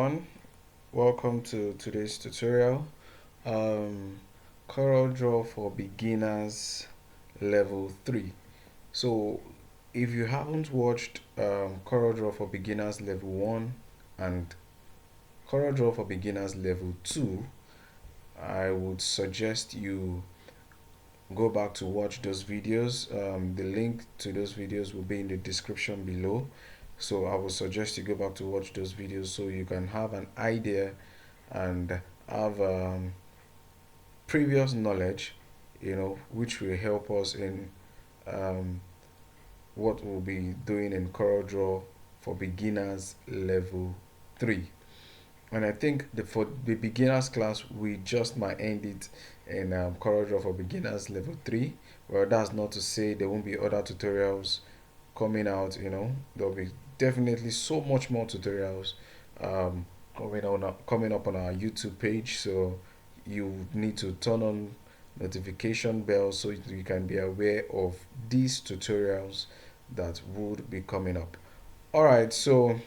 everyone, welcome to today's tutorial. um, CorelDRAW for beginners level 3. So if you haven't watched CorelDRAW for beginners level 1 and CorelDRAW for beginners level 2, I would suggest you go back to watch those videos. The link to those videos will be in the description below. So I would suggest you go back to watch those videos so you can have an idea and have previous knowledge, which will help us in um, what we'll be doing in CorelDRAW for beginners level 3. And I think for the beginners class, we just might end it in CorelDRAW for beginners level 3. Well, that's not to say there won't be other tutorials coming out. There'll be definitely so much more tutorials um, coming up on our YouTube page. So you need to turn on notification bell so you can be aware of these tutorials that would be coming up. All right, so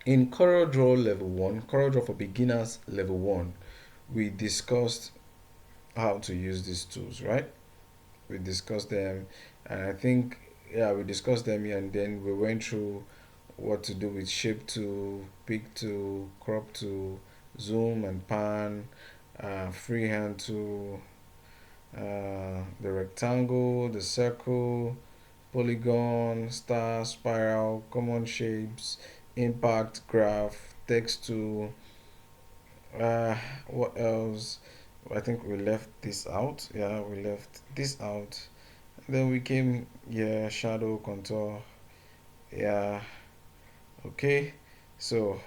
in CorelDRAW level 1, CorelDRAW for beginners level 1, we discussed how to use these tools, right? We discussed them, and I think, yeah, we discussed them, and then we went through what to do with shape to, pick to, crop to, zoom and pan, freehand to, the rectangle, the circle, polygon, star, spiral, common shapes, impact, graph, text to, uh, what else? I think we left this out. Yeah, we left this out. Then we came, yeah, shadow, contour. Yeah, okay. So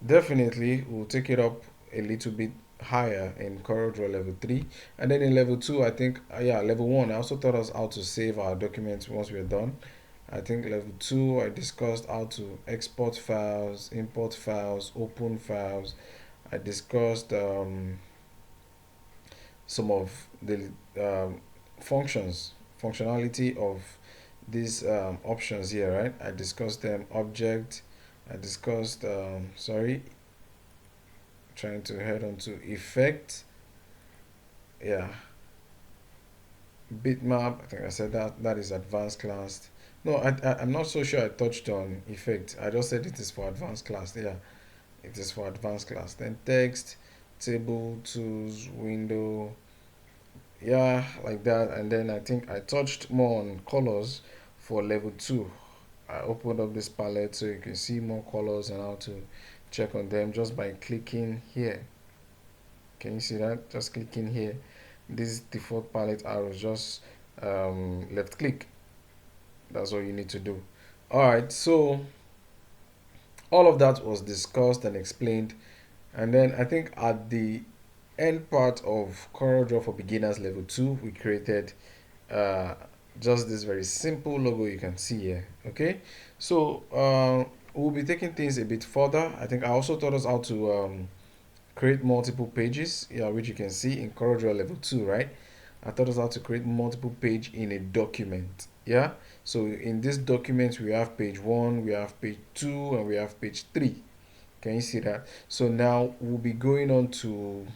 definitely we'll take it up a little bit higher in CorelDRAW level 3. And then in level 2, I think, yeah, level 1, I also taught us how to save our documents once we're done. I think level 2, I discussed how to export files, import files, open files. I discussed some of the functionality of these options here, right? I discussed them. Object, I discussed, sorry, trying to head on to effect, yeah, bitmap. I think I said that is advanced class. No, I'm not so sure I touched on effect. I just said it is for advanced class. Yeah, it is for advanced class. Then text, table, tools, window, yeah, like that. And then I think I touched more on colors for level 2. I opened up this palette so you can see more colors and how to check on them just by clicking here. Can you see that? Just clicking here. This default palette arrows, just left click. That's all you need to do. All right, so all of that was discussed and explained. And then I think at the end part of CorelDRAW for beginners level 2, we created uh, just this very simple logo you can see here. Okay, so we'll be taking things a bit further. I think I also taught us how to create multiple pages, yeah, which you can see in CorelDRAW level 2, right? I taught us how to create multiple page in a document. Yeah, so in this document we have page 1, we have page 2, and we have page 3. Can you see that? So now we'll be going on to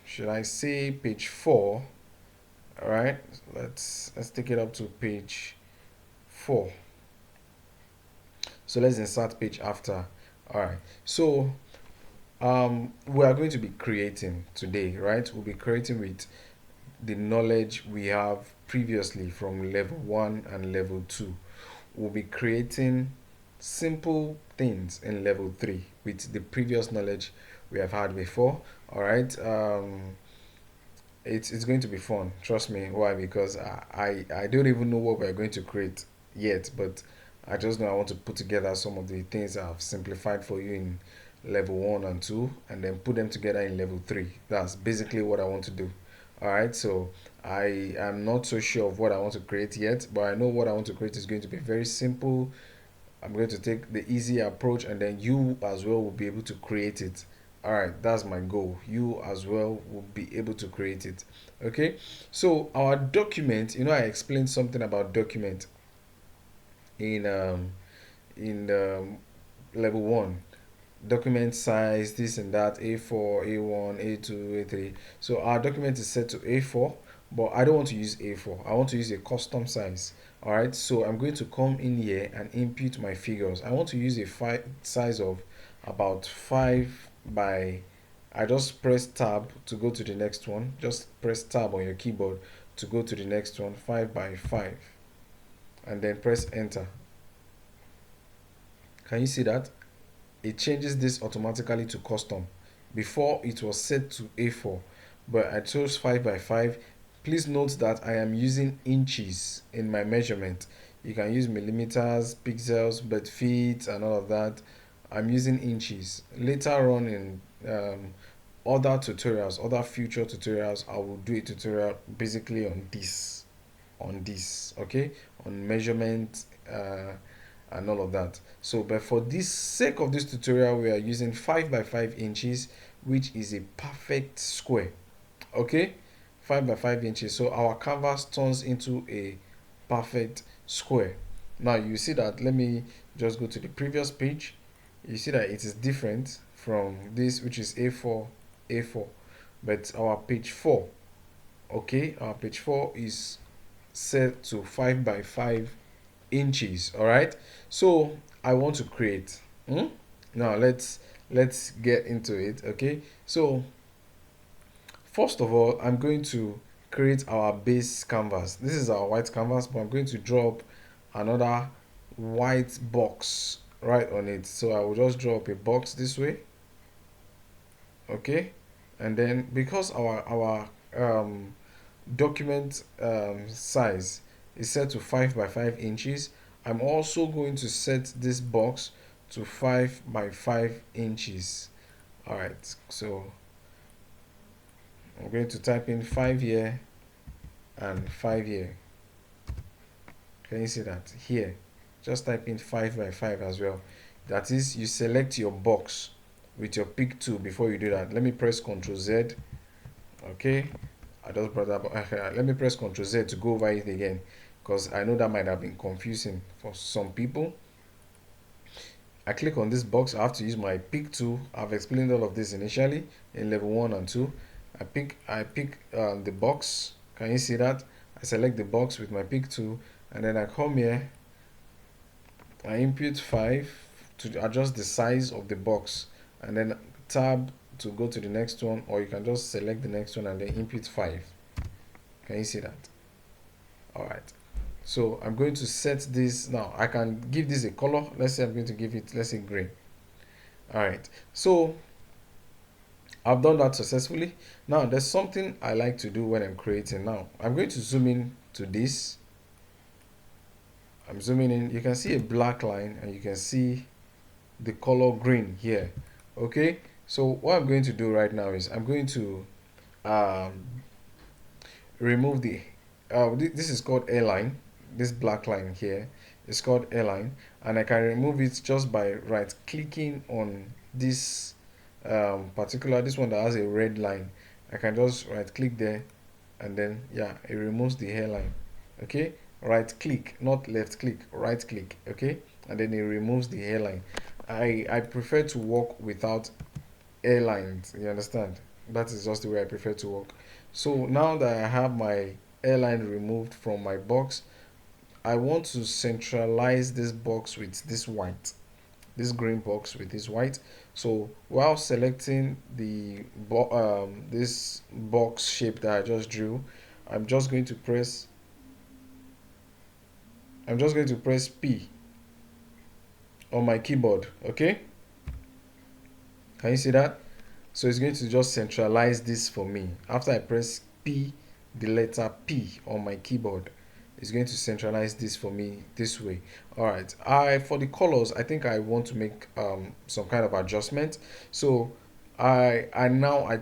should I say page 4. All right, let's take it up to page 4. So let's insert page after. All right, so we are going to be creating today, right? We'll be creating with the knowledge we have previously from level 1 and level 2. We'll be creating simple things in level 3 with the previous knowledge we have had before. All right, it's going to be fun, trust me. Why? Because I don't even know what we're going to create yet, but I just know I want to put together some of the things I've simplified for you in level 1 and 2, and then put them together in level 3. That's basically what I want to do. All right, so I am not so sure of what I want to create yet, but I know what I want to create is going to be very simple. I'm going to take the easy approach, and then you as well will be able to create it. All right, that's my goal. You as well will be able to create it. Okay, so our document, I explained something about document in level 1. Document size, this and that, A4, A1, A2, A3. So our document is set to A4, but I don't want to use A4. I want to use a custom size. All right, so I'm going to come in here and input my figures. I want to use a size of about 5 by, I just press tab to go to the next one. Just press tab on your keyboard to go to the next one, 5 by 5, and then press enter. Can you see that? It changes this automatically to custom. Before it was set to A4, but I chose 5 by 5. Please note that I am using inches in my measurement. You can use millimeters, pixels, but feet and all of that. I'm using inches. Later on in other tutorials, other future tutorials, I will do a tutorial basically on this, okay, on measurement and all of that. So but for this sake of this tutorial, we are using 5 by 5 inches, which is a perfect square. Okay, 5 by 5 inches, so our canvas turns into a perfect square. Now you see that, let me just go to the previous page. You see that it is different from this, which is A4, but our page 4, okay, our page 4 is set to 5 by 5 inches. All right, so I want to create. Now let's get into it. Okay, so first of all, I'm going to create our base canvas. This is our white canvas, but I'm going to draw up another white box right on it. So I will just draw up a box this way. Okay, and then because our document size is set to 5 by 5 inches, I'm also going to set this box to 5 by 5 inches. All right, so I'm going to type in 5 here and 5 here. Can you see that here? Just type in 5 by 5 as well. That is, you select your box with your pick tool before you do that. Let me press Ctrl Z. Okay, I just brought that. Let me press Ctrl Z to go over it again, because I know that might have been confusing for some people. I click on this box. I have to use my pick tool. I've explained all of this initially in level 1 and 2. I pick the box. Can you see that? I select the box with my pick tool, and then I come here. I input 5 to adjust the size of the box, and then tab to go to the next one, or you can just select the next one and then input 5. Can you see that? All right, so I'm going to set this. Now I can give this a color. Let's say I'm going to give it, let's say, green. All right, so I've done that successfully. Now there's something I like to do when I'm creating. Now I'm going to zoom in to this. I'm zooming in. You can see a black line and you can see the color green here. Okay, so what I'm going to do right now is I'm going to um, remove the this is called airline. This black line here is called airline, and I can remove it just by right clicking on this particular, this one that has a red line. I can just right click there, and then yeah, it removes the hairline. Okay, right click, not left click, right click. Okay, and then it removes the hairline. I prefer to work without airlines, you understand? That is just the way I prefer to work. So now that I have my airline removed from my box, I want to centralize this box with this white, this green box with this white. So while selecting the this box shape that I just drew, I'm just going to press P on my keyboard. Okay, can you see that? So it's going to just centralize this for me. After I press P, the letter P on my keyboard, it's going to centralize this for me this way. All right, for the colors, I think I want to make some kind of adjustment. So I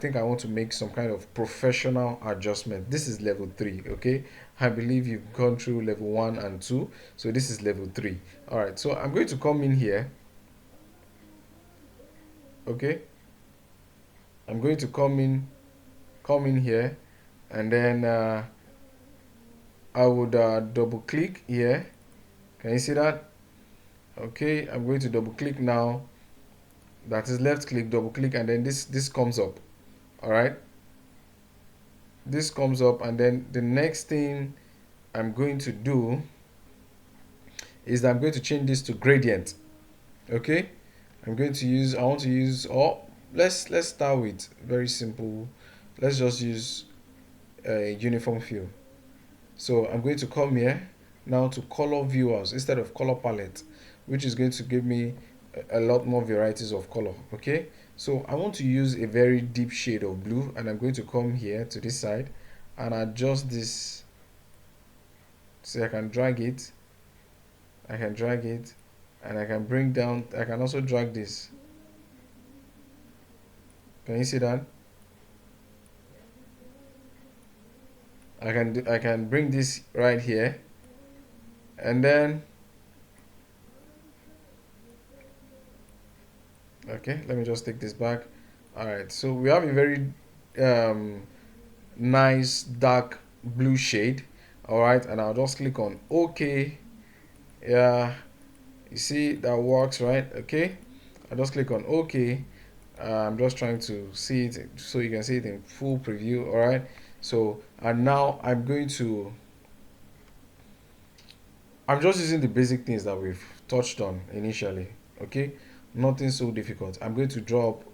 think I want to make some kind of professional adjustment. This is level 3. Okay, I believe you've gone through level 1 and 2, so this is level 3. All right, so I'm going to come in here. Okay, I'm going to come in here, and then I would double click here. Can you see that? Okay, I'm going to double click now. That is left click, double click, and then this comes up. All right, this comes up, and then the next thing I'm going to do is that I'm going to change this to gradient. Okay, I want to use, or let's start with very simple. Let's just use a uniform fill. So I'm going to come here now to color viewers instead of color palette, which is going to give me a lot more varieties of color. Okay, so I want to use a very deep shade of blue, and I'm going to come here to this side and adjust this. So I can drag it, and I can bring down, I can also drag this. Can you see that? I can bring this right here, and then okay, let me just take this back. All right, so we have a very um, nice dark blue shade. All right, and I'll just click on OK. Yeah, you see that works, right? Okay, I just click on OK. I'm just trying to see it so you can see it in full preview. All right, so and now I'm just using the basic things that we've touched on initially. Okay, nothing so difficult. I'm going to draw up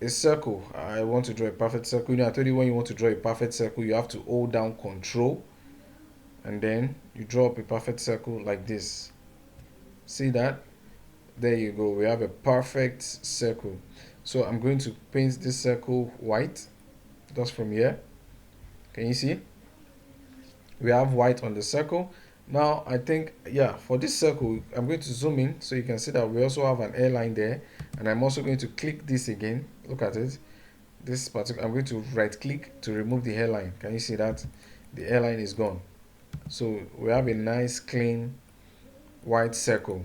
a circle. I want to draw a perfect circle. You know, I told you when you want to draw a perfect circle, you have to hold down Control, and then you draw up a perfect circle like this. See that? There you go. We have a perfect circle. So I'm going to paint this circle white just from here. Can you see? We have white on the circle. Now I think, yeah, for this circle I'm going to zoom in so you can see that we also have an airline there, and I'm also going to click this again. Look at it. This particular, I'm going to right click to remove the hairline. Can you see that? The hairline is gone. So we have a nice clean white circle.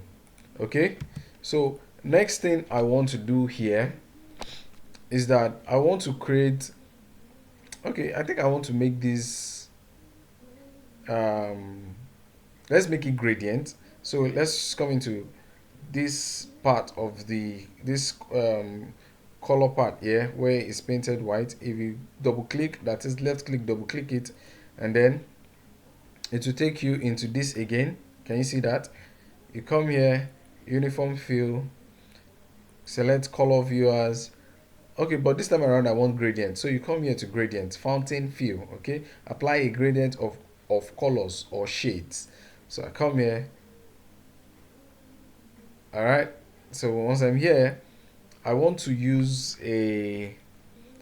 Okay, so next thing I want to do here is that I want to create, okay, I think I want to make this um let's make it gradient. So let's come into this part of this color part here where it's painted white. If you double click, that is left click, double click it, and then it will take you into this again. Can you see that? You come here, uniform fill, select color viewers. Okay, but this time around I want gradient. So you come here to gradient, fountain fill. Okay, apply a gradient of colors or shades. So I come here. All right, so once I'm here, I want to use a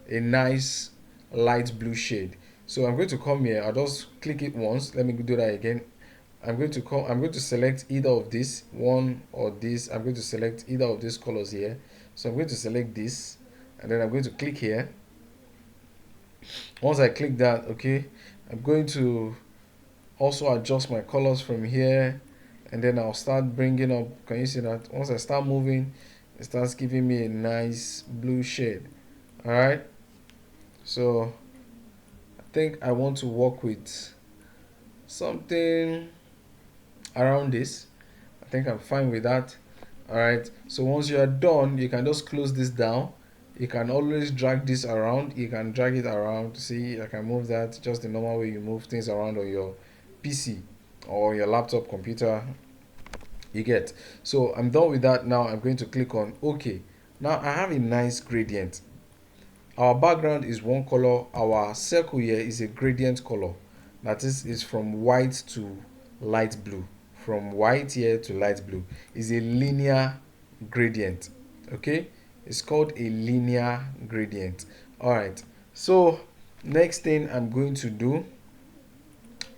nice light blue shade. So I'm going to come here. I'll just click it once. Let me do that again. I'm going to select either of this one or this. I'm going to select either of these colors here. So I'm going to select this, and then I'm going to click here. Once I click that, okay, I'm going to also adjust my colors from here, and then I'll start bringing up. Can you see that? Once I start moving, it starts giving me a nice blue shade. All right, so I think I want to work with something around this. I think I'm fine with that. All right, so once you are done, you can just close this down. You can always drag this around. You can drag it around. See, I can move that just the normal way you move things around on your PC or your laptop computer. You get. So I'm done with that. Now I'm going to click on OK. Now I have a nice gradient. Our background is one color. Our circle here is a gradient color. That is from white to light blue. From white here to light blue is a linear gradient. Okay, it's called a linear gradient. All right, so next thing I'm going to do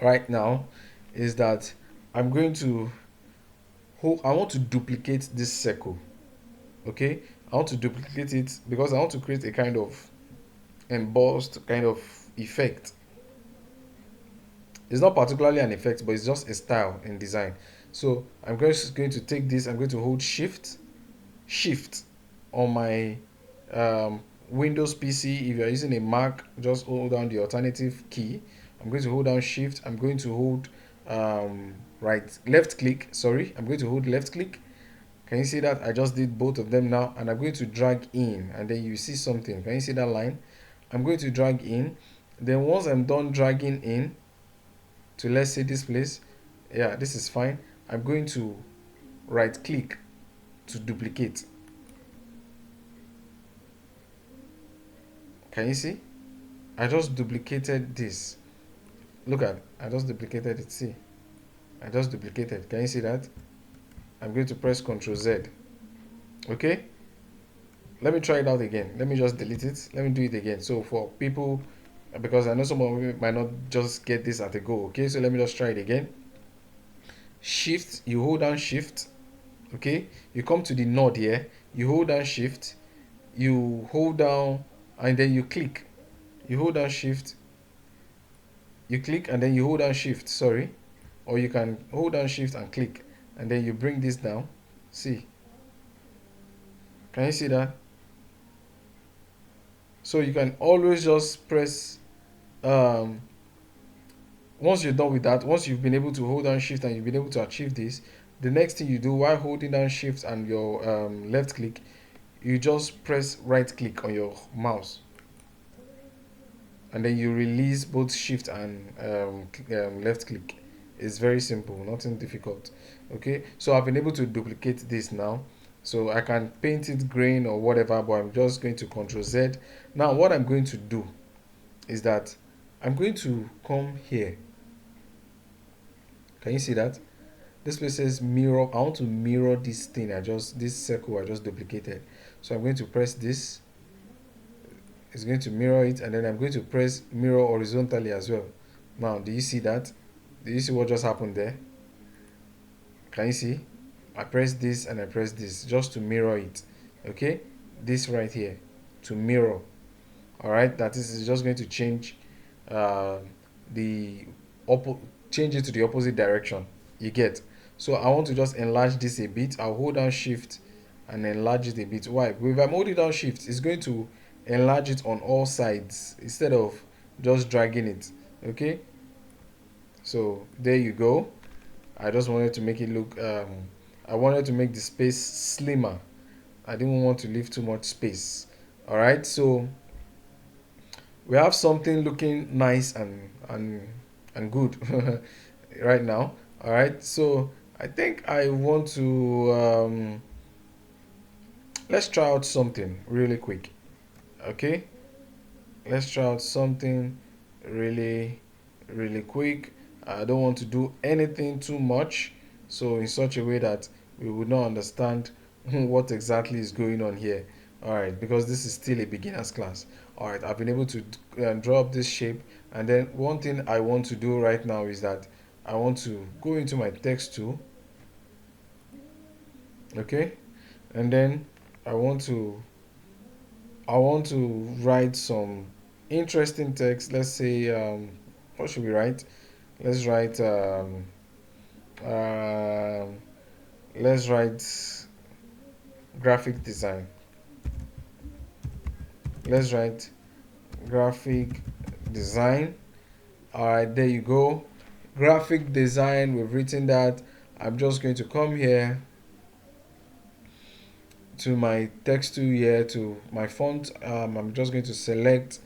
right now is that I'm going to I want to duplicate this circle. Okay, I want to duplicate it because I want to create a kind of embossed kind of effect. It's not particularly an effect, but it's just a style in design. So I'm just going to take this. I'm going to hold shift on my Windows PC. If you're using a Mac, just hold down the alternative key. I'm going to hold down shift. I'm going to hold left click, sorry, I'm going to hold left click. Can you see that? I just did both of them now, and I'm going to drag in, and then you see something. Can you see that line? I'm going to drag in. Then once I'm done dragging in to, let's say, this place, yeah, this is fine. I'm going to right click to duplicate. Can you see? I just duplicated this. Look at, I just duplicated it. See, I just duplicated. Can you see that? I'm going to press Ctrl Z. Okay, let me try it out again. Let me just delete it. Let me do it again. So for people, because I know some of you might not just get this at a go. Okay, so let me just try it again. Shift, you hold down Shift. Okay, you come to the node here. You hold down Shift. You hold down, and then you click. You hold down Shift. You click, and then you hold down Shift. Sorry, or you can hold down Shift and click, and then you bring this down. See, can you see that? So you can always just press, um, once you're done with that, once you've been able to hold down Shift and you've been able to achieve this, the next thing you do while holding down Shift and your left click, you just press right click on your mouse, and then you release both Shift and left click. It's very simple, nothing difficult. Okay, so I've been able to duplicate this now. So I can paint it green or whatever, but I'm just going to Ctrl Z. Now what I'm going to do is that I'm going to come here. Can you see that? This place says mirror. I want to mirror this thing. This circle I just duplicated. So I'm going to press this. It's going to mirror it, and then I'm going to press mirror horizontally as well. Now, do you see that? Do you see what just happened there? Can you see? I press this and I press this just to mirror it. Okay, this right here to mirror. All right, that is just going to change uh, the change it to the opposite direction. You get? So I want to just enlarge this a bit. I'll hold down Shift and enlarge it a bit. Why? If I'm holding down Shift, it's going to enlarge it on all sides instead of just dragging it. Okay, so there you go. I just wanted to make it look, I wanted to make the space slimmer. I didn't want to leave too much space. All right, so we have something looking nice and good right now. All right, so I think I want to, let's try out something really quick. Okay, let's try out something really quick. I don't want to do anything too much, so in such a way that we would not understand what exactly is going on here. All right, because this is still a beginner's class. All right, I've been able to draw up this shape, and then one thing I want to do right now is that I want to go into my text tool. Okay, and then I want to write some interesting text. Let's say, what should we write? Let's write um, let's write graphic design. Let's write graphic design. All right, there you go. Graphic design. We've written that. I'm just going to come here to my text tool here, to my font. I'm just going to select.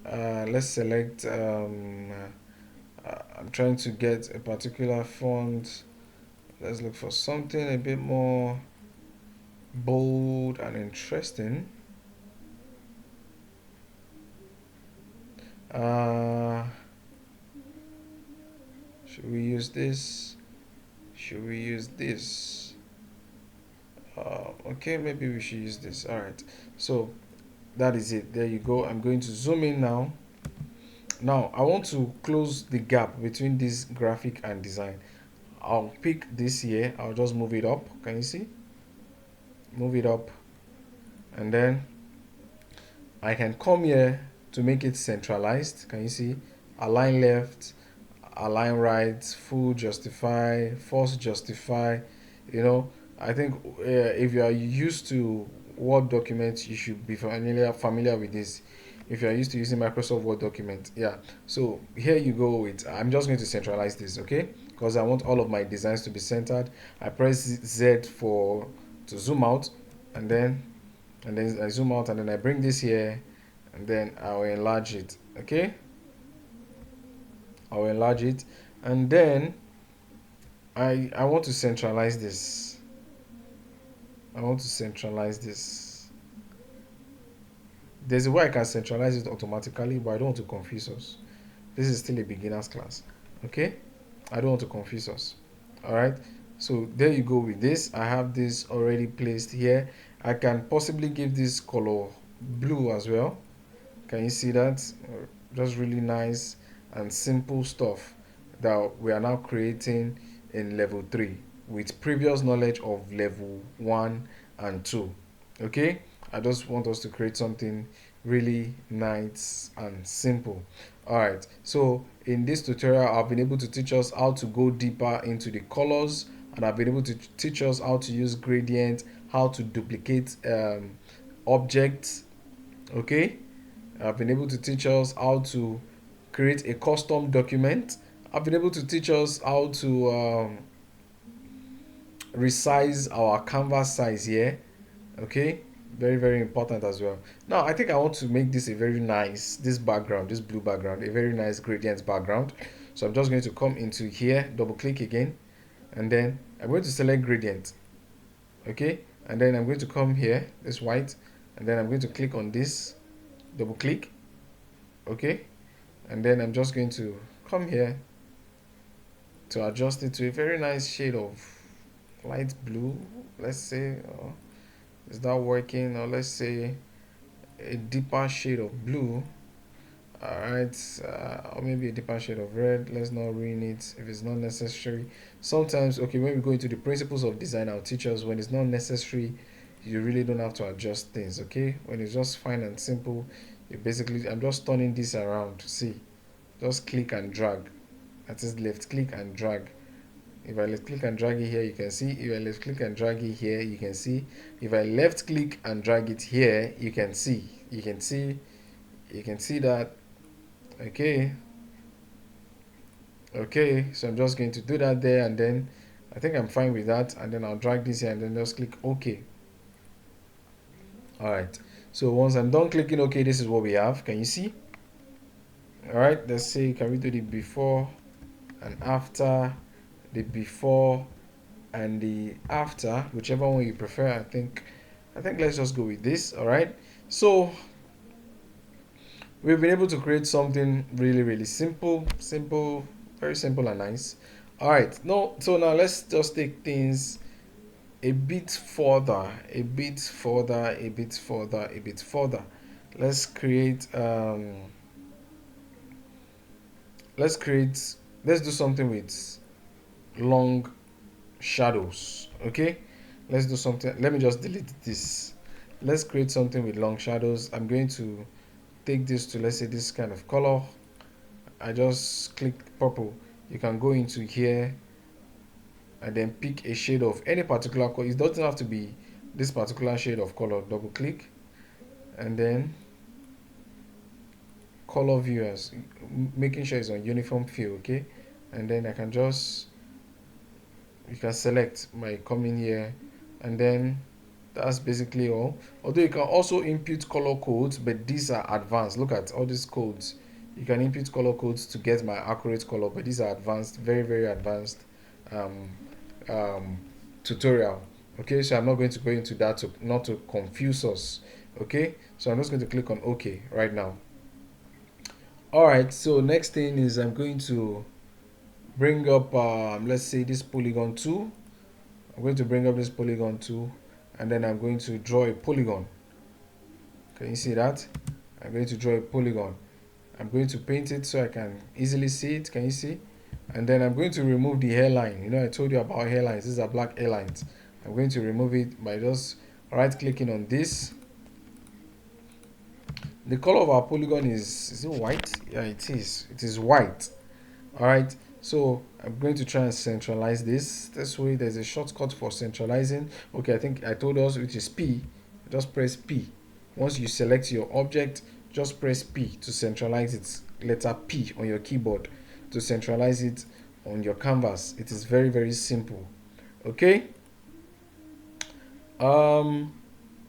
Let's select. I'm trying to get a particular font. Let's look for something a bit more bold and interesting. Should we use this? Should we use this? Okay, maybe we should use this. All right, so that is it. There you go. I'm going to zoom in now. Now I want to close the gap between this graphic and design. I'll pick this here. I'll just move it up. Can you see? Move it up, and then I can come here to make it centralized. Can you see? Align left, align right, full justify, force justify. You know, I think if you are used to Word documents, you should be familiar with this. If you are used to using Microsoft Word document, yeah. So here you go. I'm just going to centralize this. Okay, because I want all of my designs to be centered. I press Z to zoom out, and then I zoom out, and then I bring this here, and then I'll enlarge it. Okay, I'll enlarge it, and then I want to centralize this. I want to centralize this. There's a way I can centralize it automatically, but I don't want to confuse us. This is still a beginner's class. Okay, I don't want to confuse us. All right, so there you go with this. I have this already placed here. I can possibly give this color blue as well. Can you see that? Just really nice and simple stuff that we are now creating in level 3 with previous knowledge of level 1 and 2. Okay, I just want us to create something really nice and simple. All right, so in this tutorial I've been able to teach us how to go deeper into the colors, and I've been able to teach us how to use gradient, how to duplicate objects. Okay, I've been able to teach us how to create a custom document. I've been able to teach us how to resize our canvas size here. Okay, very important as well. Now I think I want to make this a very nice, this background, this blue background, a very nice gradient background. So I'm just going to come into here, double click again, and then I'm going to select gradient. Okay, and then I'm going to come here, this white, and then I'm going to click on this, double click. Okay, and then I'm just going to come here to adjust it to a very nice shade of light blue, let's say. Is that working? Or let's say a deeper shade of blue. All right, or maybe a deeper shade of red. Let's not ruin it if it's not necessary. Sometimes, okay, when we go into the principles of design, I'll teach us when it's not necessary, you really don't have to adjust things. Okay, when it's just fine and simple, you basically, I'm just turning this around. See, just click and drag. That is left click and drag. If I left click and drag it here, you can see. If I left click and drag it here, you can see. If I left click and drag it here, you can see. You can see that. Okay. Okay, so I'm just going to do that there, and then I think I'm fine with that, and then I'll drag this here and then just click OK. All right. So once I'm done clicking OK, this is what we have. Can you see? All right. Let's say, can we do the before and after? The before and the after, whichever one you prefer. I think let's just go with this. All right, so we've been able to create something really simple, very simple and nice. All right, no, so now let's just take things a bit further. Let's create let's do something with long shadows. Okay, let's do something. Let me just delete this. Let's create something with long shadows. I'm going to take this to, let's say, this kind of color. I just click purple. You can go into here and then pick a shade of any particular color. It doesn't have to be this particular shade of color. Double click and then color viewers, making sure it's on uniform fill. Okay, and then I can just, you can select by coming here, and then that's basically all. Although you can also input color codes, but these are advanced. Look at all these codes. You can input color codes to get my accurate color, but these are advanced, very advanced um, tutorial. Okay, so I'm not going to go into that to not to confuse us. Okay, so I'm just going to click on OK right now. All right, so next thing is I'm going to bring up let's say this polygon tool. I'm going to bring up this polygon tool, and then I'm going to draw a polygon. Can you see that? I'm going to draw a polygon. I'm going to paint it so I can easily see it. Can you see? And then I'm going to remove the hairline. You know, I told you about hairlines. These are black hairlines. I'm going to remove it by just right clicking on this. The color of our polygon is it white? Yeah, it is. It is white. All right, so I'm going to try and centralize this way. There's a shortcut for centralizing. Okay, I think I told us, which is P. Just press P. Once you select your object, just press P to centralize it. Letter P on your keyboard to centralize it on your canvas. It is very, very simple. Okay. um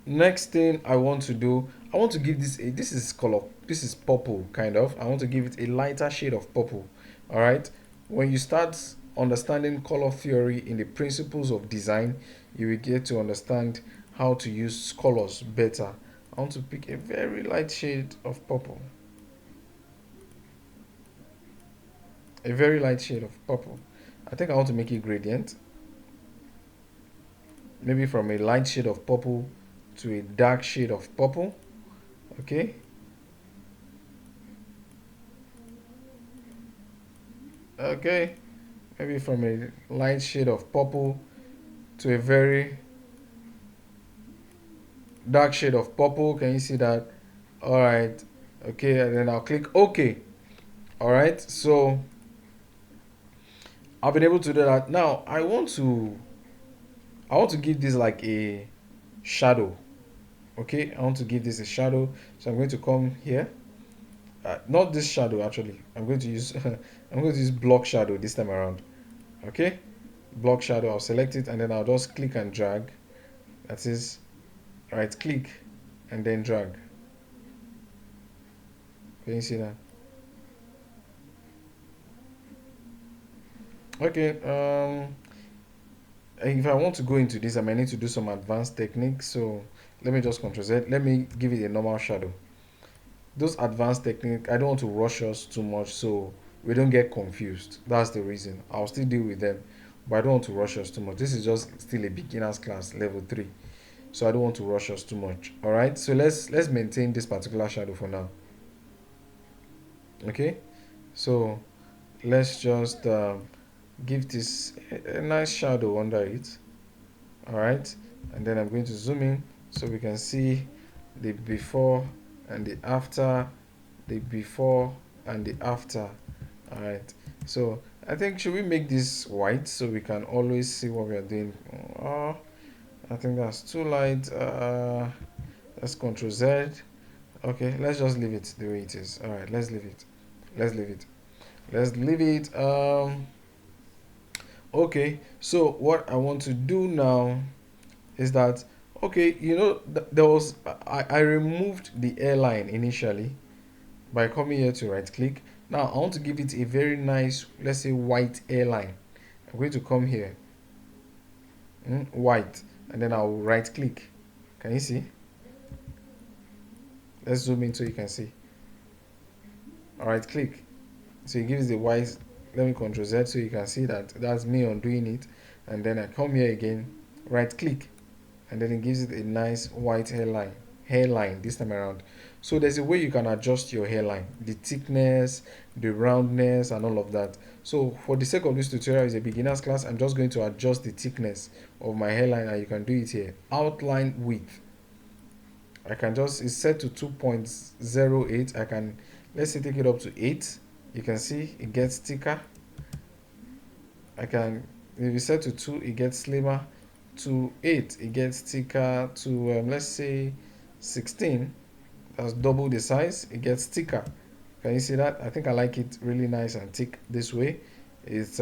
Next thing I want to do, I want to give this a, this is color, this is purple kind of. I want to give it a lighter shade of purple. All right. When you start understanding color theory in the principles of design, you will get to understand how to use colors better. I want to pick a very light shade of purple. A very light shade of purple. I think I want to make it gradient. Maybe from a light shade of purple to a dark shade of purple. Okay. Okay. Maybe from a light shade of purple to a very dark shade of purple. Can you see that? All right. Okay, and then I'll click OK. All right. So I've been able to do that. Now I want to give this like a shadow. Okay, I want to give this a shadow. So I'm going to come here. Not this shadow actually. I'm going to use I'm going to use block shadow this time around. Okay, block shadow. I'll select it and then I'll just click and drag. That is, right click and then drag. Can you see that? Okay. If I want to go into this, I might need to do some advanced techniques. So let me just Ctrl Z. Let me give it a normal shadow. Those advanced techniques, I don't want to rush us too much so we don't get confused. That's the reason. I'll still deal with them, but I don't want to rush us too much. This is just still a beginner's class, level 3. So I don't want to rush us too much. All right. So let's maintain this particular shadow for now. Okay. So let's just give this a nice shadow under it. All right. And then I'm going to zoom in so we can see the before and the after, the before and the after. All right. So I think, should we make this white so we can always see what we are doing? I think that's too light. Let's Ctrl Z. Okay, let's just leave it the way it is. All right, let's leave it. Let's leave it. Let's leave it. Okay, so what I want to do now is that, okay, there was, I removed the airline initially by coming here to right click. Now I want to give it a very nice, let's say, white airline. I'm going to come here, white, and then I'll right click. Can you see? Let's zoom in so you can see. All right, click. So it gives the white. Let me Ctrl Z so you can see that that's me undoing it. And then I come here again, right click, and then it gives it a nice white hairline this time around. So there's a way you can adjust your hairline, the thickness, the roundness, and all of that. So for the sake of this tutorial, is a beginner's class, I'm just going to adjust the thickness of my hairline, and you can do it here. Outline width, I can just, it's set to 2.08. I can, let's say, take it up to 8. You can see it gets thicker. I can, if you set to 2, it gets slimmer. To 8, it gets thicker. To let's say 16, that's double the size, it gets thicker. Can you see that? I think I like it really nice and thick this way. It's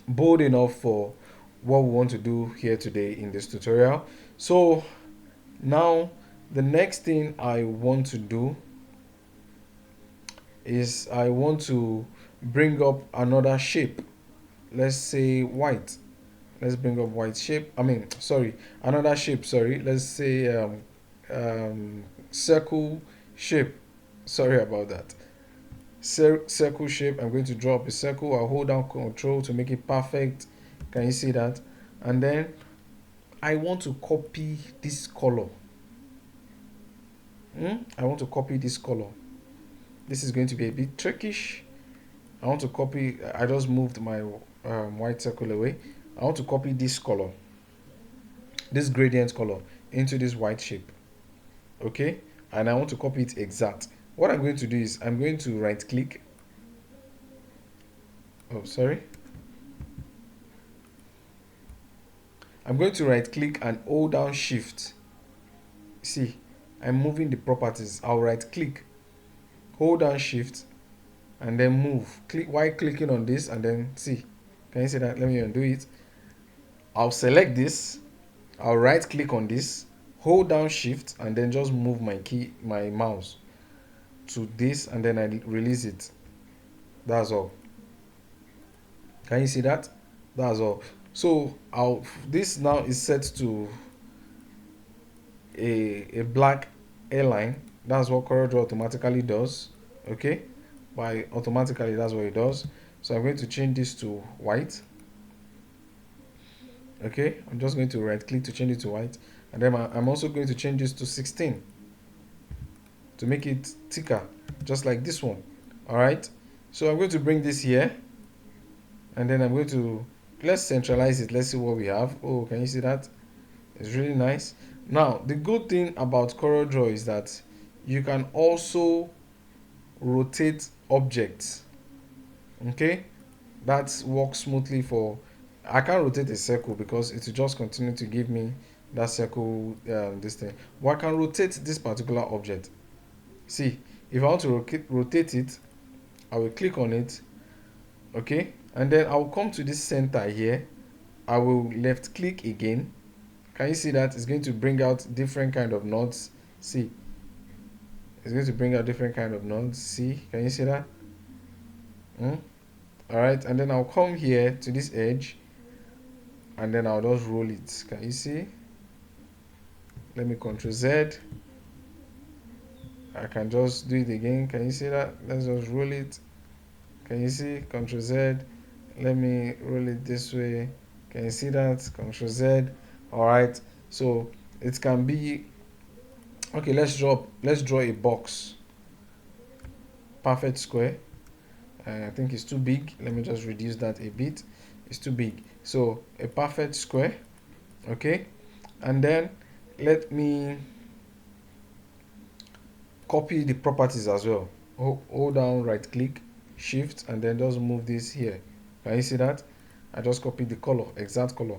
bold enough for what we want to do here today in this tutorial. So now the next thing I want to do is I want to bring up another shape. Let's say white. Let's bring up white shape. Another shape. Sorry. Let's say circle shape. Sorry about that. Circle shape. I'm going to draw up a circle. I'll hold down Control to make it perfect. Can you see that? And then I want to copy this color. I want to copy this color. This is going to be a bit trickish. I want to copy. I just moved my white circle away. I want to copy this color, this gradient color, into this white shape. Okay, and I want to copy it exact. What I'm going to do is I'm going to right click. Oh, sorry. I'm going to right click and hold down Shift. See, I'm moving the properties. I'll right click, hold down Shift, and then move. Click while clicking on this, and then see. Can you see that? Let me undo it. I'll select this. I'll right click on this, hold down shift, and then just move my mouse to this, and then I release it. That's all. Can you see that? That's all. So this now is set to a black airline. That's what CorelDRAW automatically does. Okay, by automatically, that's what it does. So I'm going to change this to white. Okay, I'm just going to right click to change it to white, and then I'm also going to change this to 16 to make it thicker, just like this one. All right, so I'm going to bring this here, and then I'm going to, let's centralize it. Let's see what we have. Oh, can you see that? It's really nice. Now the good thing about CorelDRAW is that you can also rotate objects. Okay, that works smoothly for, I can't rotate a circle because it will just continue to give me that circle, this thing. But I can rotate this particular object. See, if I want to rotate it, I will click on it. Okay, and then I will come to this center here. I will left click again. Can you see that? It's going to bring out different kind of nodes. See, it's going to bring out different kind of nodes. See, can you see that? All right, and then I'll come here to this edge, and then I'll just roll it. Can you see? Let me Ctrl Z. I can just do it again. Can you see that? Let's just roll it. Can you see? Ctrl Z. Let me roll it this way. Can you see that? Ctrl Z. All right, so it can be, okay, let's draw a box. Perfect square. I think it's too big. Let me just reduce that a bit. It's too big. So a perfect square. Okay, and then let me copy the properties as well. Hold down, right click, shift, and then just move this here. Can you see that? I just copied the color, exact color.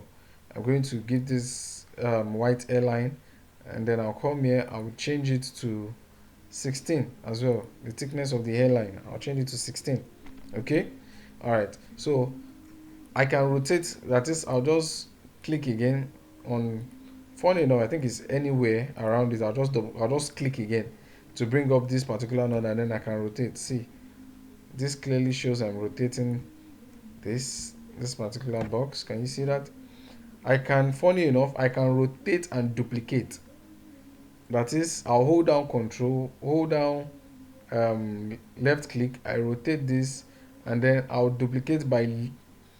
I'm going to give this white airline, and then I'll come here. I will change it to 16 as well. The thickness of the hairline, I'll change it to 16. Okay, all right. So I can rotate. That is, I'll just click again on. Funny enough, I think it's anywhere around it. I'll just click again to bring up this particular node, and then I can rotate. See, this clearly shows I'm rotating this particular box. Can you see that? I can, funny enough, I can rotate and duplicate. That is, I'll hold down control, hold down left click, I rotate this, and then I'll duplicate by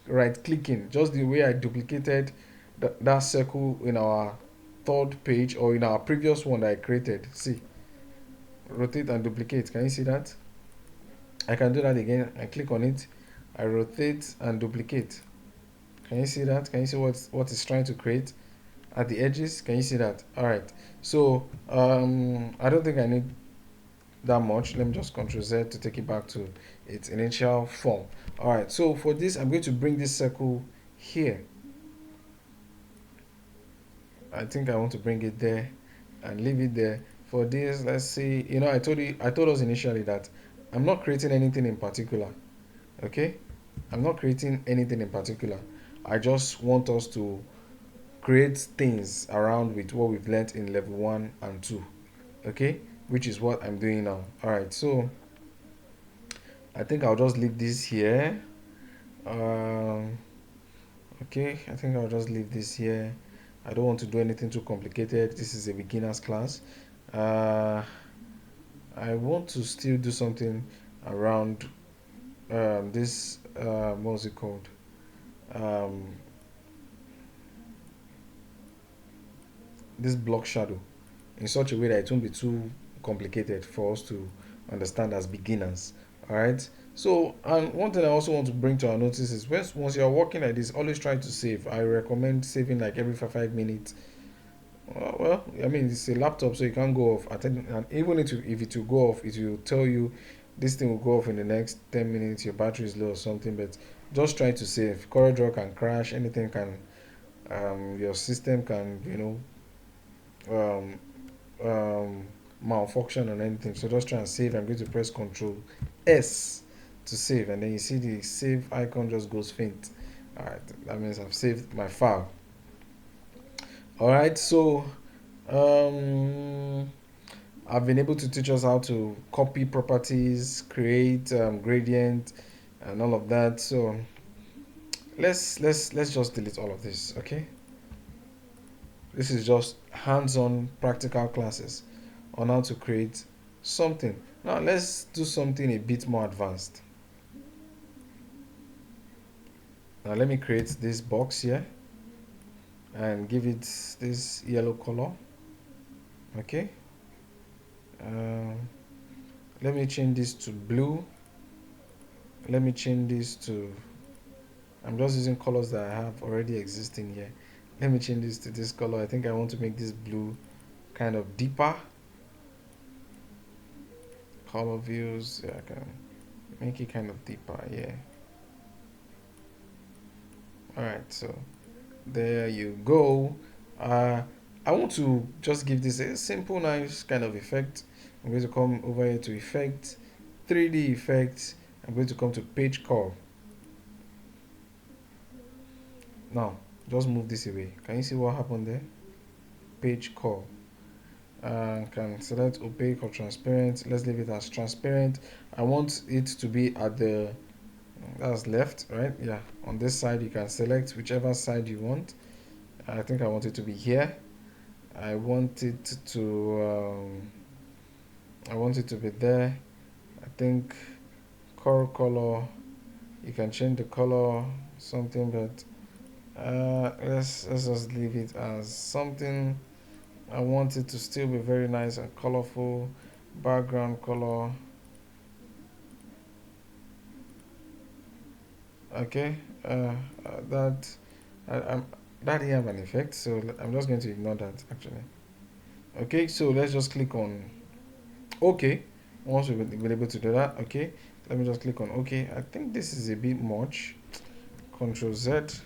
right clicking, just the way I duplicated that circle in our third page, or in our previous one that I created. See, rotate and duplicate. Can you see that? I can do that again. I click on it, I rotate and duplicate. Can you see that? Can you see what it's trying to create at the edges? Can you see that? All right, so I don't think I need that much. Let me just Ctrl Z to take it back to its initial form. All right, so for this, I'm going to bring this circle here. I think I want to bring it there and leave it there. For this, let's see, I told us initially that I'm not creating anything in particular. Okay, I'm not creating anything in particular. I just want us to create things around with what we've learned in level 1 and 2. Okay, which is what I'm doing now. All right, so I think I'll just leave this here. Okay, I think I'll just leave this here. I don't want to do anything too complicated. This is a beginner's class. I want to still do something around this, what's it called? This block shadow in such a way that it won't be too complicated for us to understand as beginners. All right, so, and one thing I also want to bring to our notice is, once you're working like this, always try to save. I recommend saving like every 5 minutes. Well, I mean, it's a laptop, so you can't go off and even if it will go off, it will tell you this thing will go off in the next 10 minutes, your battery is low or something. But just try to save. CorelDRAW can crash, anything can, your system can, um, malfunction or anything. So just try and save. I'm going to press Control S to save, and then you see the save icon just goes faint. All right, that means I've saved my file. All right, so um, I've been able to teach us how to copy properties, create gradient, and all of that. So let's just delete all of this. Okay, this is just hands-on practical classes on how to create something. Now let's do something a bit more advanced. Now let me create this box here and give it this yellow color. Okay, um, let me change this to blue. Let me change this to, I'm just using colors that I have already existing here. Let me change this to this color. I think I want to make this blue kind of deeper. Color views, yeah, I can make it kind of deeper. Yeah, all right, so there you go. uh I want to just give this a simple nice kind of effect. I'm going to come over here to effect, 3D effect. I'm going to come to page call. Now just move this away. Can you see what happened there? Page call. Can select opaque or transparent. Let's leave it as transparent. I want it to be at the, that's left, right? Yeah, on this side you can select whichever side you want. I think I want it to be here. I want it to I want it to be there. I think core color, you can change the color something, but let's just leave it as something. I want it to still be very nice and colorful. Background color. Okay, that I'm that here have an effect, so I'm just going to ignore that actually. Okay, so let's just click on OK. Once we've been able to do that, okay, let me just click on OK. I think this is a bit much. Control Z,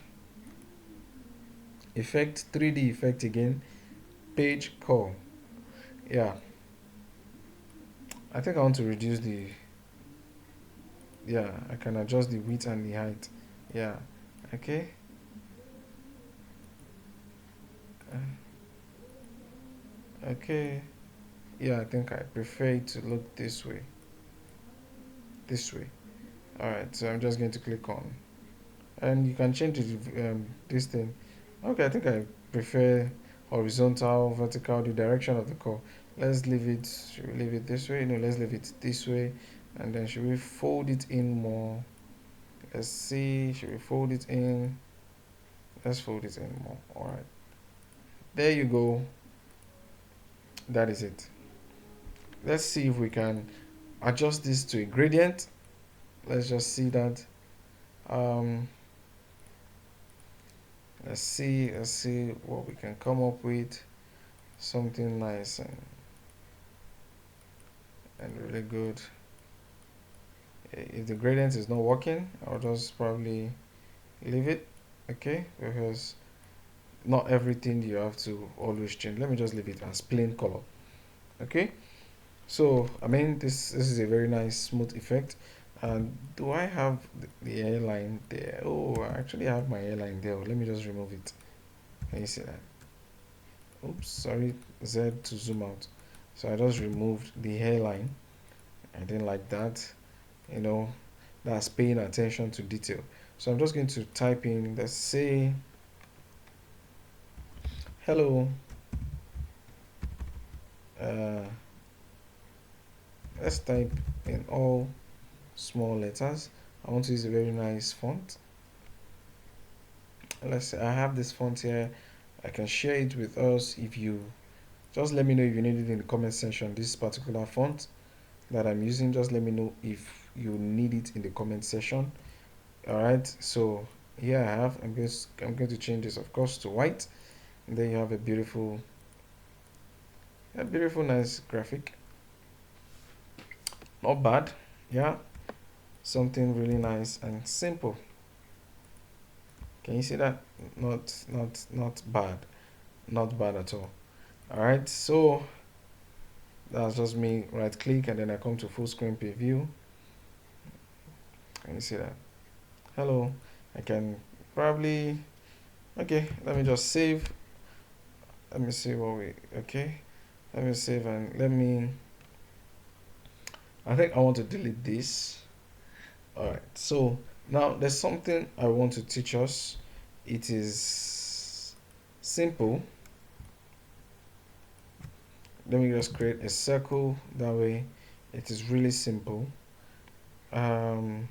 effect, 3D effect again, page call. Yeah, I think I want to reduce the, yeah, I can adjust the width and the height. Yeah, okay. Okay, yeah, I think I prefer it to look this way. This way. All right, so I'm just going to click on, and you can change this thing. Okay, I think I prefer horizontal, vertical, the direction of the call. Let's leave it. Should we leave it this way? No, let's leave it this way. And then should we fold it in more? Let's see. Should we fold it in? Let's fold it in more. All right. There you go. That is it. Let's see if we can adjust this to a gradient. Let's just see that. Um, let's see what we can come up with. Something nice and really good. If the gradient is not working, I'll just probably leave it. Okay, because not everything you have to always change. Let me just leave it as plain color. Okay, so I mean this is a very nice smooth effect. And do I have the hairline there? Oh, I actually have my hairline there. Let me just remove it. Can you see that? Oops, sorry, Z to zoom out. So I just removed the hairline. I didn't like that. You know, that's paying attention to detail. So I'm just going to type in, let's say, hello. Uh, let's type in all small letters. I want to use a very nice font. Let's say I have this font here. I can share it with us. If you just let me know if you need it in the comment section, this particular font that I'm using, just let me know if you need it in the comment section. All right, so here I have, I'm going to change this of course to white, and then you have a beautiful nice graphic. Not bad. Yeah, something really nice and simple. Can you see that? Not bad. Not bad at all. All right, so that's just me right click and then I come to full screen preview. Can you see that? Hello. I can probably, okay, let me just save. Let me see what we, okay. Let me save and let me, I think I want to delete this. Alright, so now there's something I want to teach us. It is simple. Let me just create a circle, that way it is really simple. Um,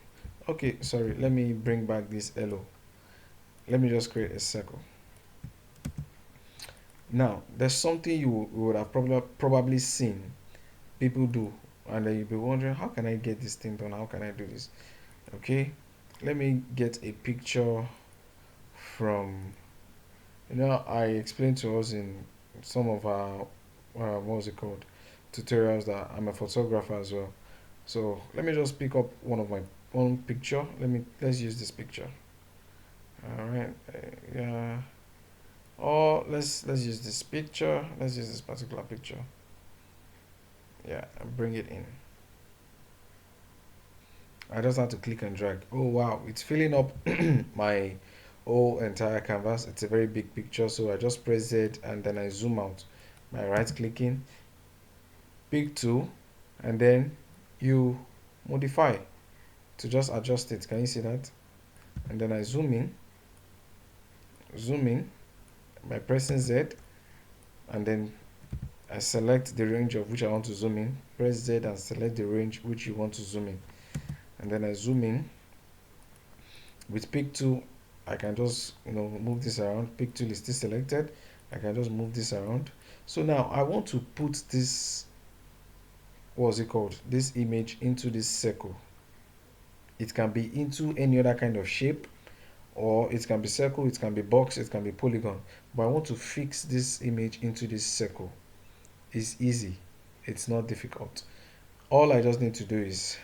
okay, sorry, let me bring back this hello. Let me just create a circle. Now, there's something you would have probably seen people do, and then you'll be wondering, how can I get this thing done? How can I do this? Okay, let me get a picture from, I explained to us in some of our, what was it called, tutorials, that I'm a photographer as well. So let me just pick up one picture. Let's use this picture. All right, yeah. Or let's use this picture. Let's use this particular picture. Yeah, and bring it in. I just have to click and drag. Oh wow, it's filling up my whole entire canvas. It's a very big picture, so I just press Z and then I zoom out by right clicking, pick tool, and then you modify to just adjust it. Can you see that? And then I zoom in by pressing Z, and then I select the range of which I want to zoom in. Press Z and select the range which you want to zoom in, and then I zoom in. With pick tool, I can just move this around. Pick tool is still selected. I can just move this around. So now I want to put this, what's it called, this image into this circle. It can be into any other kind of shape, or it can be circle, it can be box, it can be polygon, but I want to fix this image into this circle. It's easy, it's not difficult. All I just need to do is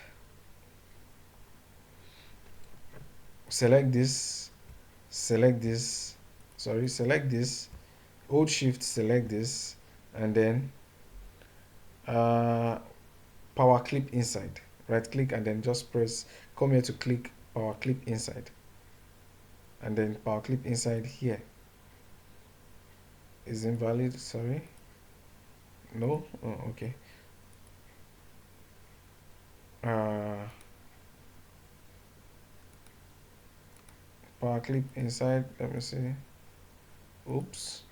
select this, select this, select this, hold shift, select this, and then power clip inside. Right click and then just press, come here to click power clip inside, and then power clip inside here is invalid. Sorry, no, oh, okay. Power clip inside, let me see. Oops,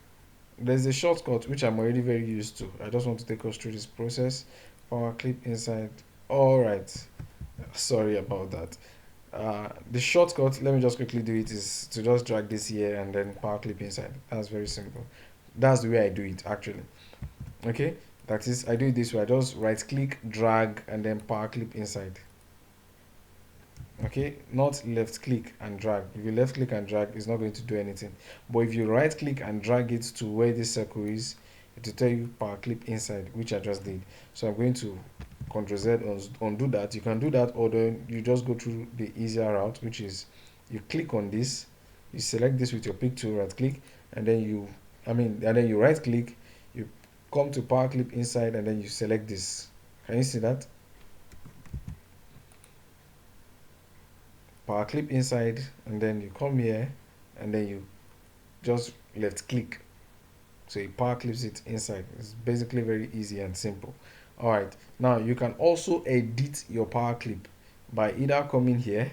there's a shortcut which I'm already very used to. I just want to take us through this process. Power clip inside. All right, sorry about that. The shortcut, let me just quickly do it, is to just drag this here and then power clip inside. That's very simple. That's the way I do it actually. Okay, that is, I do it this way. I just right click, drag, and then power clip inside. Okay, not left click and drag. If you left click and drag, it's not going to do anything, but if you right click and drag it to where this circle is, it will tell you power clip inside, which I just did. So I'm going to Ctrl Z undo that. You can do that, or then you just go through the easier route, which is you click on this, you select this with your pick tool, right click, and then and then you right click, you come to power clip inside, and then you select this. Can you see that? Power clip inside, and then you come here, and then you just left click, so it power clips it inside. It's basically very easy and simple. All right, now you can also edit your power clip by either coming here,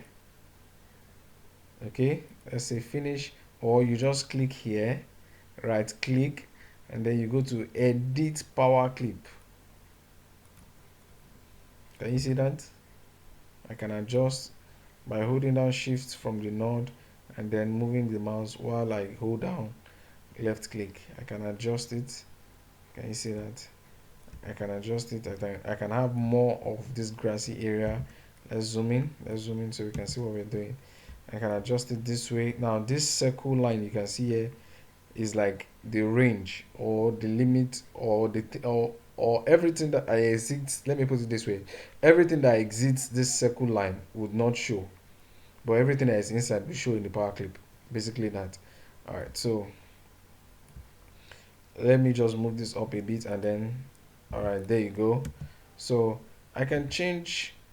okay, let's say finish, or you just click here, right click, and then you go to edit power clip. Can you see that? I can adjust by holding down shift from the node and then moving the mouse while I hold down left click. I can adjust it. Can you see that? I can adjust it. I can have more of this grassy area. Let's zoom in so we can see what we're doing. I can adjust it this way. Now this circle line you can see here is like the range or the limit or or everything that I exceeds. Let me put it this way: everything that exceeds this circle line would not show, but everything that is inside will show in the power clip. Basically that. All right, so let me just move this up a bit, and then all right, there you go. So I can change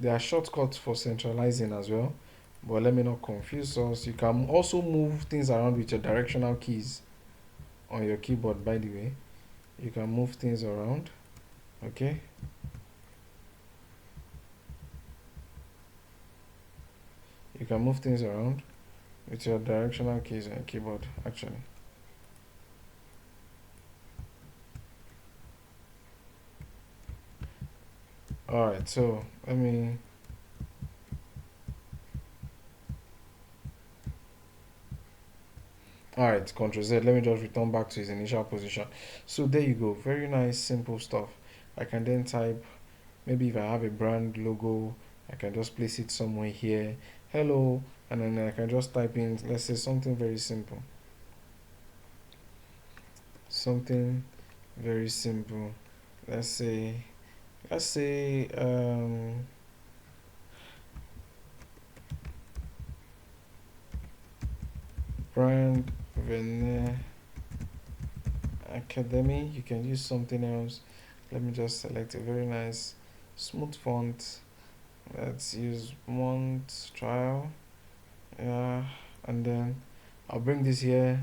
There are shortcuts for centralizing as well, but let me not confuse us. You can also move things around with your directional keys on your keyboard, by the way. You can move things around, okay? You can move things around with your directional keys on your keyboard, actually. Alright, so let me. Alright, Control Z. Let me just return back to his initial position. So there you go. Very nice, simple stuff. I can then type, maybe if I have a brand logo, I can just place it somewhere here. Hello, and then I can just type in, let's say something very simple. Something very simple. Let's say, let's say, brand Veneer Academy. You can use something else. Let me just select a very nice smooth font. Let's use month trial. Yeah, and then I'll bring this here.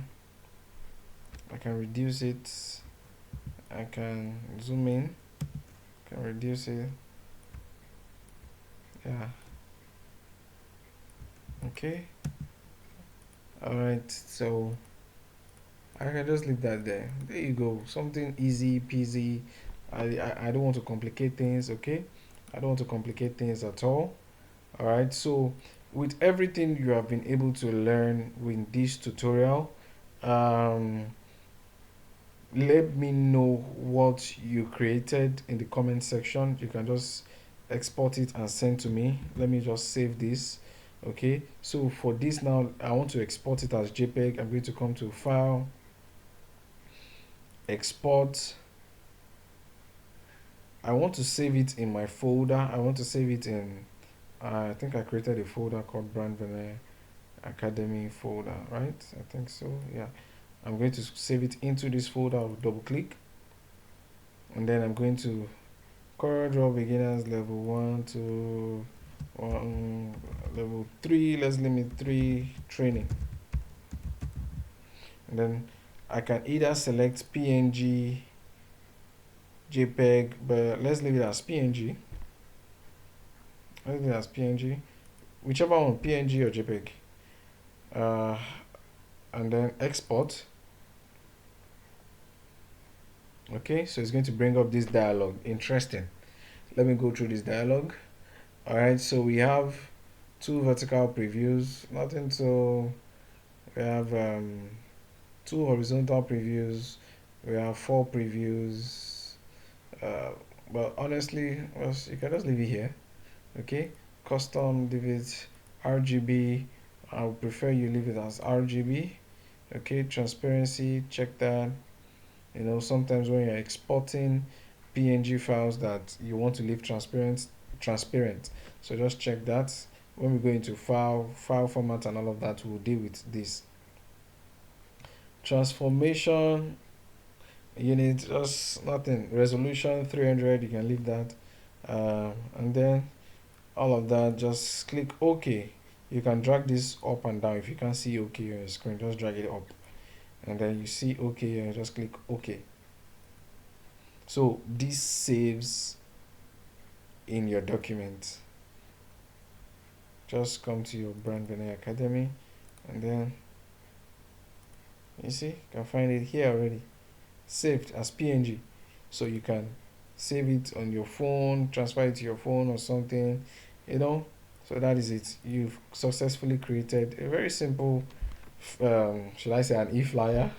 I can reduce it. I can zoom in. Can reduce it. Yeah. Okay. Alright, so I can just leave that there. There you go. Something easy peasy. I don't want to complicate things, okay? I don't want to complicate things at all. Alright, so with everything you have been able to learn with this tutorial, um, let me know what you created in the comment section. You can just export it and send to me. Let me just save this. Okay, so for this now, I want to export it as JPEG. I'm going to come to File, Export. I want to save it in my folder. I want to save it in, I think I created a folder called Brand Veneer Academy folder, right? I think so, yeah. I'm going to save it into this folder. I'll double click, and then I'm going to CorelDRAW beginners level 1 to level 3. Let's limit 3 training, and then I can either select PNG, JPEG, but let's leave it as PNG. Let's leave it as PNG, whichever one, PNG or JPEG. And then export. Okay, so it's going to bring up this dialog. Interesting. Let me go through this dialog. Alright, so we have 2 vertical previews, nothing to, we have 2 horizontal previews, we have 4 previews, but honestly, well, you can just leave it here. Okay, custom, leave it RGB. I would prefer you leave it as RGB. Okay, transparency, check that. You know, sometimes when you're exporting PNG files that you want to leave transparent, so just check that. When we go into file format and all of that, we'll deal with this. Transformation unit, just nothing. Resolution 300, you can leave that. And then all of that, just click OK. You can drag this up and down. If you can't see OK on your screen, just drag it up, and then you see OK and just click OK. So this saves in your document. Just come to your Brand Veneer Academy, and then you see, you can find it here already, saved as PNG. So you can save it on your phone, transfer it to your phone or something, you know. So that is it. You've successfully created a very simple, should I say, an e-flyer?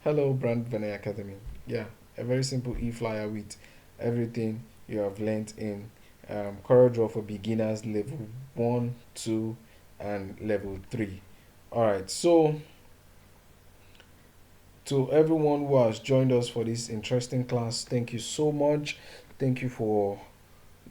Hello, Brand Veneer Academy. Yeah, a very simple e-flyer with everything you have learned in CorelDRAW for beginners level 1, 2, and level 3. Alright, so to everyone who has joined us for this interesting class, thank you so much. Thank you for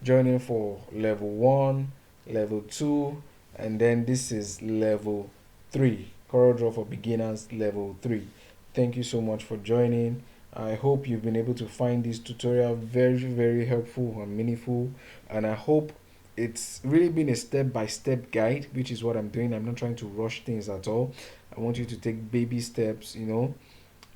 joining for level 1, level 2, and then this is level 3, CorelDRAW for beginners level 3. Thank you so much for joining. I hope you've been able to find this tutorial very, very helpful and meaningful, and I hope it's really been a step-by-step guide, which is what I'm doing. I'm not trying to rush things at all. I want you to take baby steps,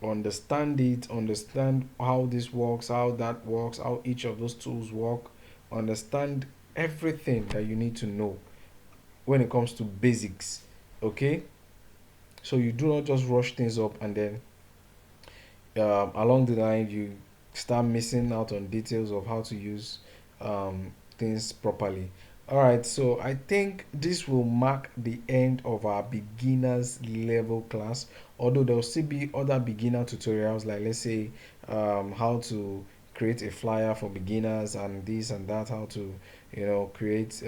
understand it, understand how this works, how that works, how each of those tools work, understand everything that you need to know when it comes to basics. Okay, so you do not just rush things up and then along the line you start missing out on details of how to use things properly. All right, so I think this will mark the end of our beginners level class, although there will still be other beginner tutorials, like let's say how to create a flyer for beginners and this and that, how to create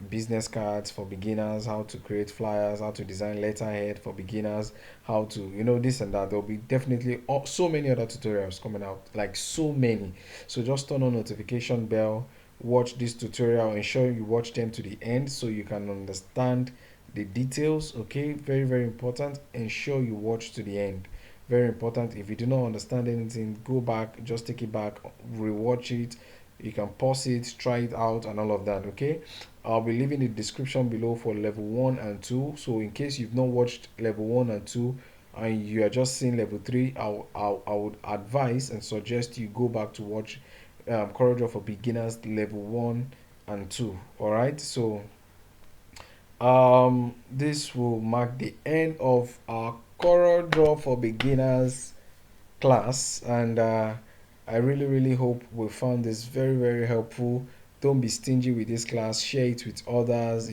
business cards for beginners, how to create flyers, how to design letterhead for beginners, how to this and that. There'll be definitely so many other tutorials coming out, like so many. So just turn on notification bell, watch this tutorial, ensure you watch them to the end so you can understand the details. Okay, very very important. Ensure you watch to the end. Very important. If you do not understand anything, go back, just take it back, rewatch it. You can pause it, try it out, and all of that. Okay, I'll be leaving the description below for level 1 and 2. So in case you've not watched level 1 and 2 and you are just seeing level 3, I would advise and suggest you go back to watch CorelDRAW for beginners level 1 and 2. All right, so this will mark the end of our CorelDRAW for beginners class, and I really really hope we found this very very helpful. Don't be stingy with this class, share it with others,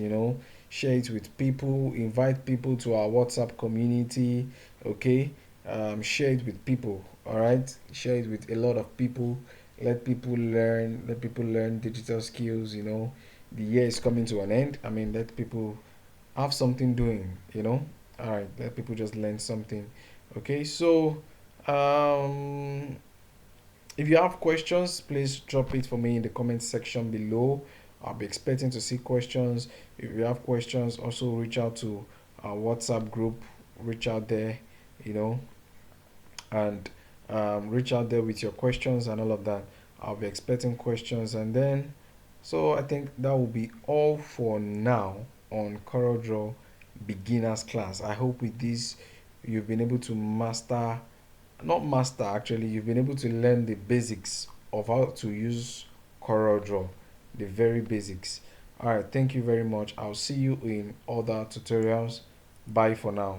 share it with people, invite people to our WhatsApp community. Okay, share it with people. All right, share it with a lot of people. Let people learn digital skills. The year is coming to an end. I mean, let people have something doing. All right, let people just learn something. Okay, so um if you have questions, please drop it for me in the comment section below. I'll be expecting to see questions. If you have questions, also reach out to our WhatsApp group. Reach out there, you know, and reach out there with your questions and all of that. I'll be expecting questions, and then so I think that will be all for now on CorelDRAW beginners class. I hope with this you've been able to master, not master actually, you've been able to learn the basics of how to use CorelDRAW, the very basics. All right, thank you very much. I'll see you in other tutorials. Bye for now.